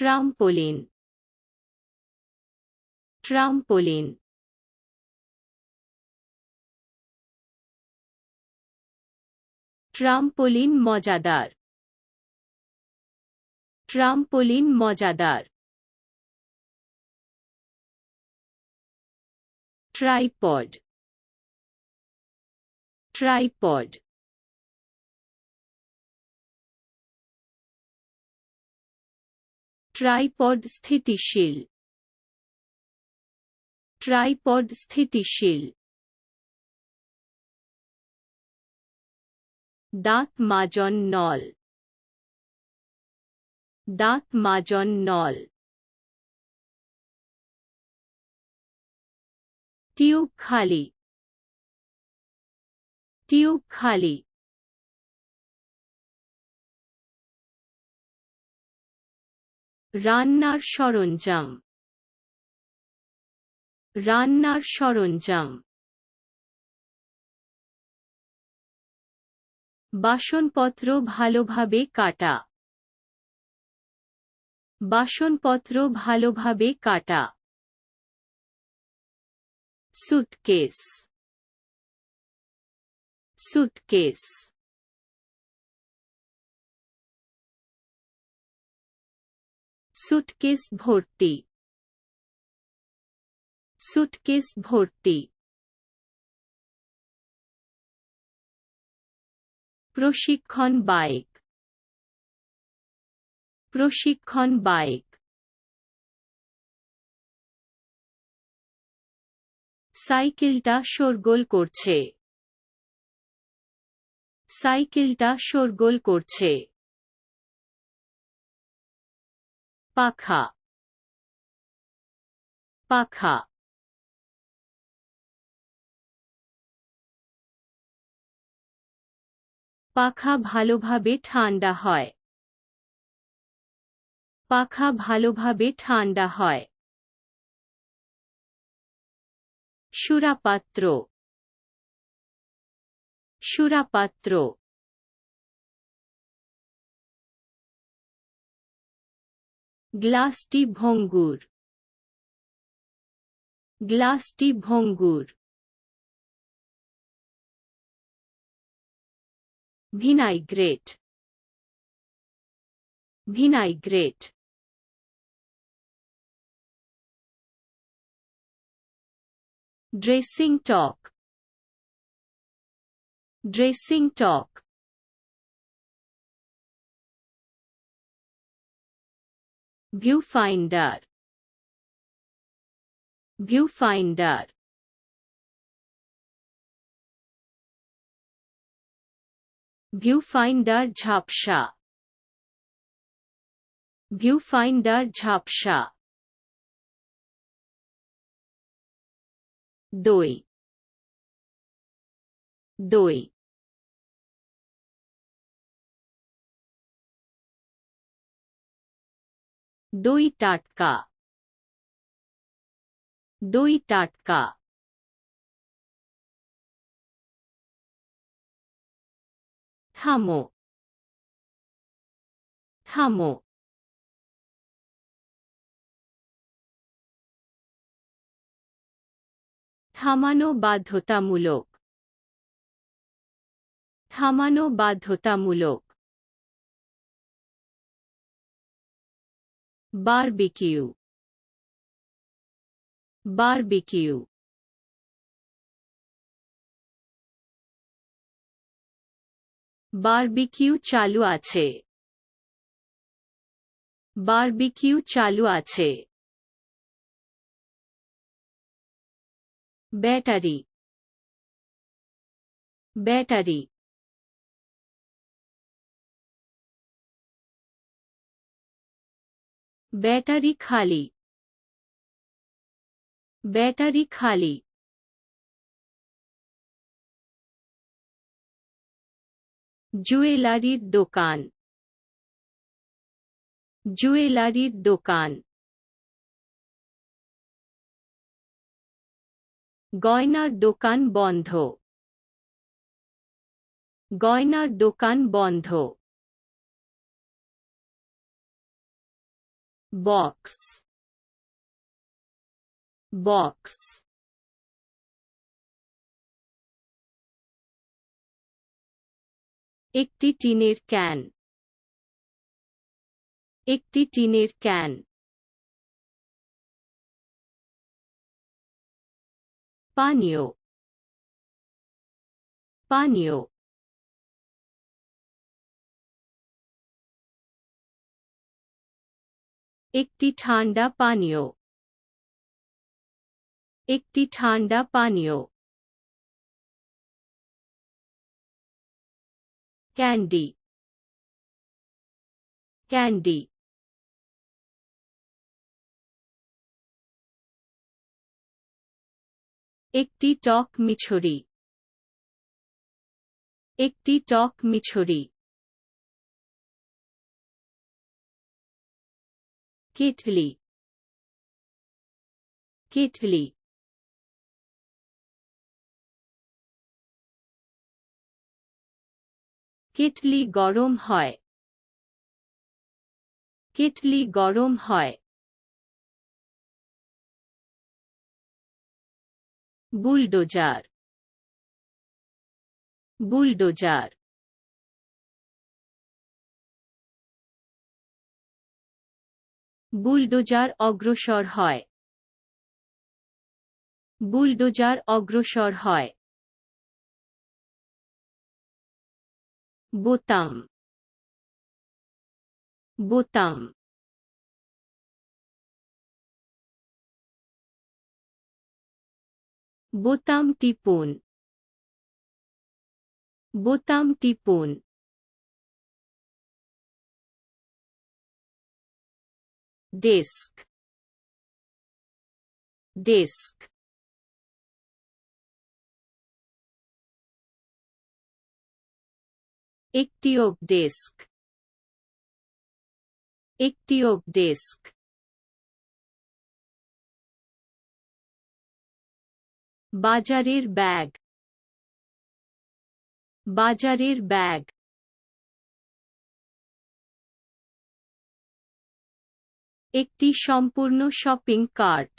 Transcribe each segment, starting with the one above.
trampoline, trampoline, trampoline মজাদার, trampoline মজাদার, tripod, tripod, tripod স্থিতিশীল, tripod স্থিতিশীল, দাঁত মাজন নল, দাঁত মাজন নল, টিউব খালি, টিউব খালি, রান্নার সরঞ্জাম, রান্নার সরঞ্জাম, বাসনপত্র ভালোভাবে কাটা, বাসনপত্র ভালোভাবে কাটা, suitcase, suitcase, suitcase ভর্তি, suitcase ভর্তি, প্রশিক্ষণ বাইক, প্রশিক্ষণ বাইক, সাইকেলটা শোরগোল করছে, সাইকেলটা শোরগোল করছে, পাখা, পাখা, পাখা ভালোভাবে ঠান্ডা হয়, পাখা ভালোভাবে ঠান্ডা হয়, সুরাপাত্র, সুরাপাত্র, গ্লাসটি ভঙ্গুর, গ্লাসটি ভঙ্গুর, ভিনাইগ্রেট, ভিনাইগ্রেট, ড্রেসিং টক, ড্রেসিং টক, ভিউফাইন্ডার, ভিউফাইন্ডার, ভিউফাইন্ডার ঝাপসা, ভিউফাইন্ডার ঝাপসা, দই, দই, দই টাটকা, দই টাটকা, থামো, থামো, থামানো বাধ্যতামূলক, থামানো বাধ্যতামূলক, বারবিকিউ, বারবিকিউ, বারবিকিউ চালু আছে, বারবিকিউ চালু আছে, ব্যাটারি, ব্যাটারি, ব্যাটারি খালি, ব্যাটারি খালি, জুয়েলারির দোকান, জুয়েলারির দোকান, গয়নার দোকান বন্ধ, গয়নার দোকান বন্ধ, box, box, একটি টিনের ক্যান, একটি টিনের ক্যান, পানীয়, পানীয়, একটি ঠান্ডা পানীয়, একটি ঠান্ডা পানীয়, ক্যান্ডি, ক্যান্ডি, একটি টক মিছরি, একটি টক মিছরি, কেটলি, কেটলি, কেটলি গরম হয়, কেটলি গরম হয়, বুলডোজার, বুলডোজার, বুলডোজার অগ্রসর হয়, বুলডোজার অগ্রসর হয়, বোতাম, বোতাম, বোতাম টিপুন, বোতাম টিপুন, ডেস্ক, ডেস্ক, একটি ওক ডেস্ক, একটি ওক ডেস্ক, বাজারের ব্যাগ, বাজারের ব্যাগ, একটি সম্পূর্ণ শপিং কার্ট,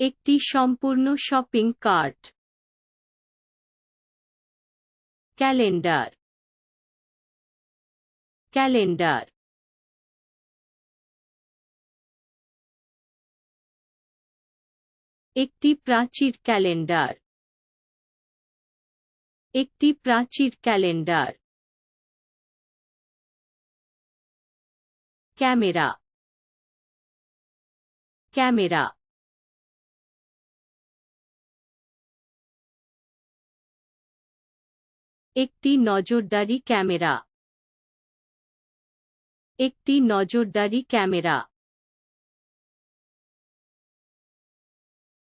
একটি সম্পূর্ণ শপিং কার্ট, ক্যালেন্ডার, ক্যালেন্ডার, একটি প্রাচীর ক্যালেন্ডার, একটি প্রাচীর ক্যালেন্ডার, ক্যামেরা, ক্যামেরা, একটি নজরদারি ক্যামেরা, একটি নজরদারি ক্যামেরা,